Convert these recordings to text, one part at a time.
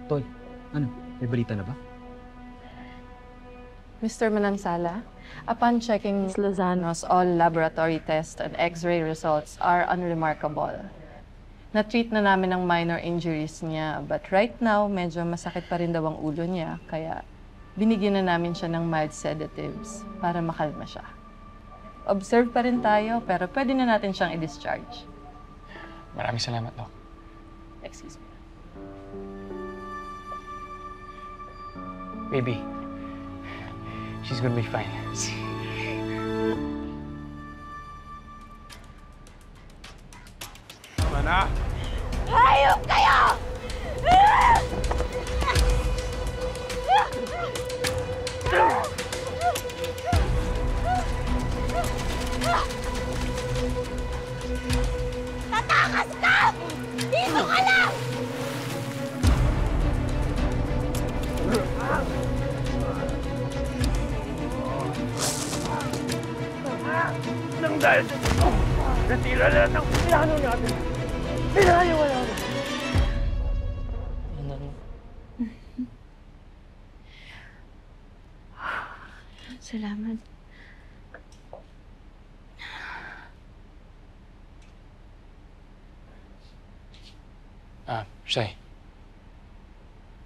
Tol, ano? May balita na ba? Mr. Manansala, upon checking Ms. Lozano's all laboratory tests and X-ray results are unremarkable. Na-treat na namin ang minor injuries niya, but right now, medyo masakit pa rin daw ang ulo niya, kaya binigyan na namin siya ng mild sedatives para makalma siya. Observe pa rin tayo, pero pwede na natin siyang i-discharge. Maraming salamat, Doc. Excuse me. Baby, she's gonna be fine. Tama na! Hayop kayo! Tatakas ka! Dito ka lang! Nang dahil sa natira na ng plano natin. Pinahaliwala mo. Salamat. Shai.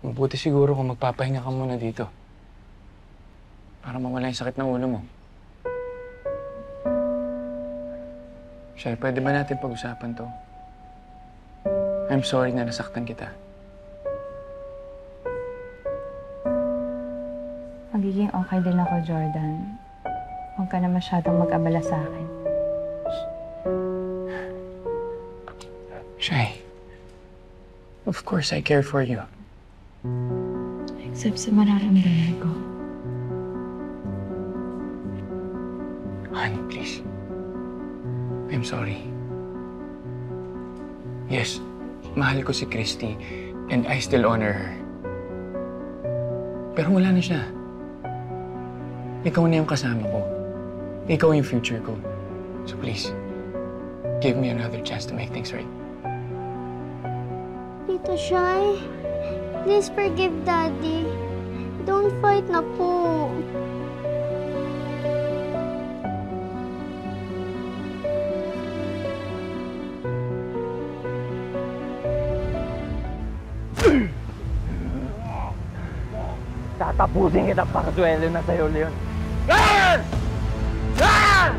Mabuti siguro kung magpapahinga ka muna dito. Para mawala yung sakit ng ulo mo. Shai, pwede ba natin pag-usapan to? I'm sorry na nasaktan kita. Magiging okay din ako, Jordan. Huwag ka na masyadong mag-abala sa akin. Shai, of course I care for you. Except sa mararamdaman ko. Honey, please. I'm sorry. Yes, mahal ko si Christy and I still honor her. Pero wala na siya. Ikaw na yung kasama ko. Ikaw yung future ko. So please, give me another chance to make things right. Tita Shai, please forgive Daddy. Don't fight na po. Tatapusin kita para swelo na sa'yo, Leon. Leon! Leon!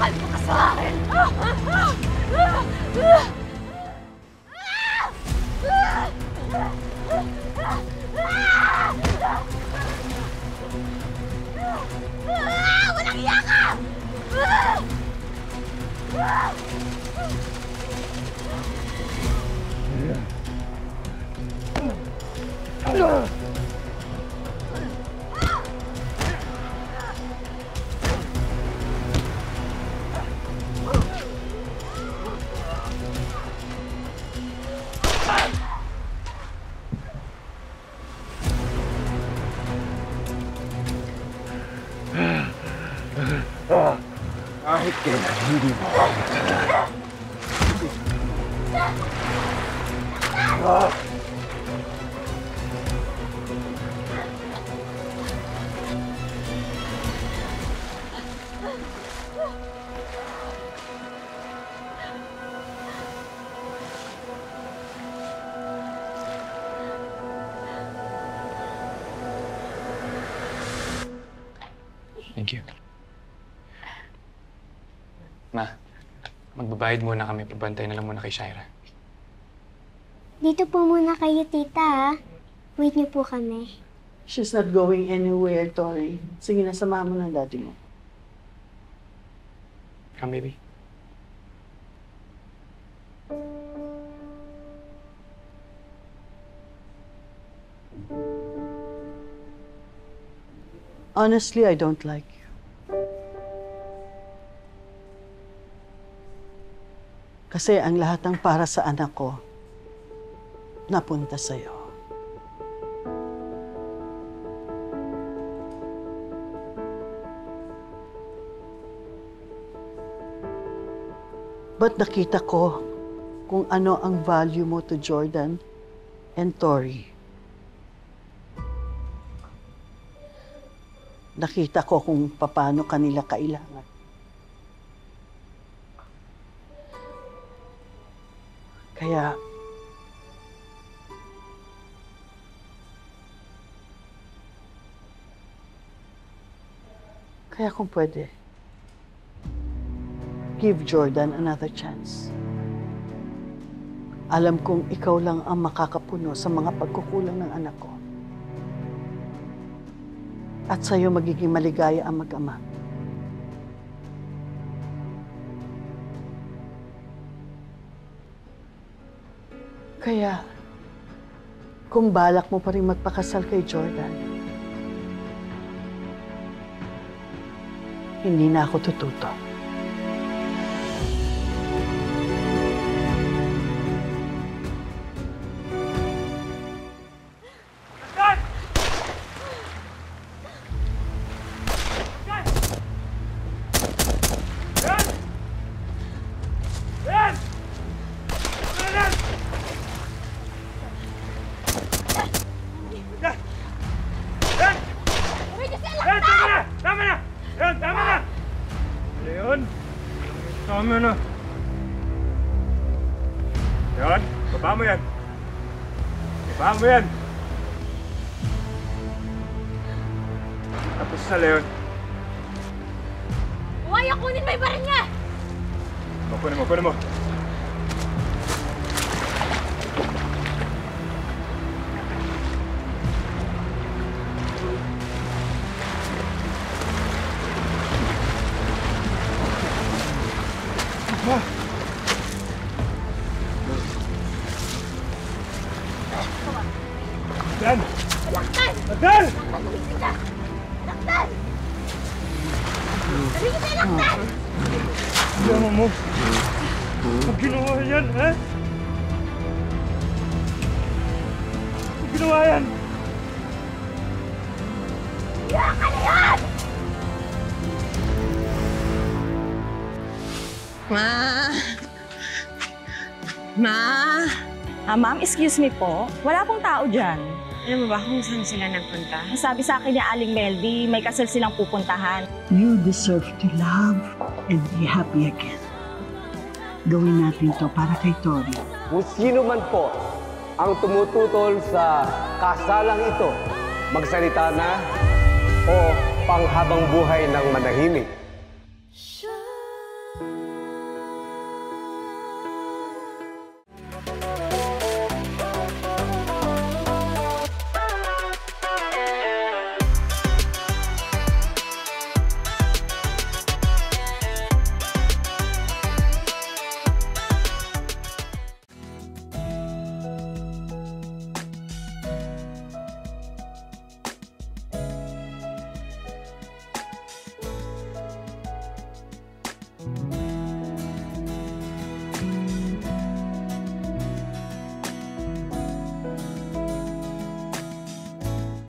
Kalma ka sa akin! Walang iya ka! Kahit kailan, hindi mo ako talaga. Thank you. Ma, magbabayad muna kami. Pabantay na lang muna kay Shaira. Dito po muna kayo, tita. Wait niyo po kami. She's not going anywhere, Tori. Sige na, samahan mo ng daddy mo. Come, baby. Honestly, I don't like you. Kasi ang lahat ng para sa anak ko, napunta sa'yo. But nakita ko kung ano ang value mo to Jordan and Tori. Nakita ko kung paano kanila kailangan. Kaya, kung pwede, give Jordan another chance. Alam kong ikaw lang ang makakapuno sa mga pagkukulang ng anak ko. At sa'yo magiging maligaya ang mag-ama. Kaya, kung balak mo pa rin magpakasal kay Jordan, hindi na ako tututo. Tama na. Yan, baba mo yan. Baba mo yan. Tapos sa Leon. Huwag kunin mo yung baril niya! Kunin mo. Dan! Laktan! Dan! Laktan! Sabi ko sa'yo, laktan! Ginawa mo. Huwag ginawa yan, ha? Huwag ginawa yan! Iyak ka na yan! Ma'am, excuse me po. Wala pong tao dyan. Alam mo ba kung saan sila nagpunta? Sabi sa akin ni Aling Meldy, may kasal silang pupuntahan. You deserve to love and be happy again. Gawin natin to para kay Tori. Kung sino man po ang tumututol sa kasalang ito, magsalita na o panghabang buhay ng manahimik.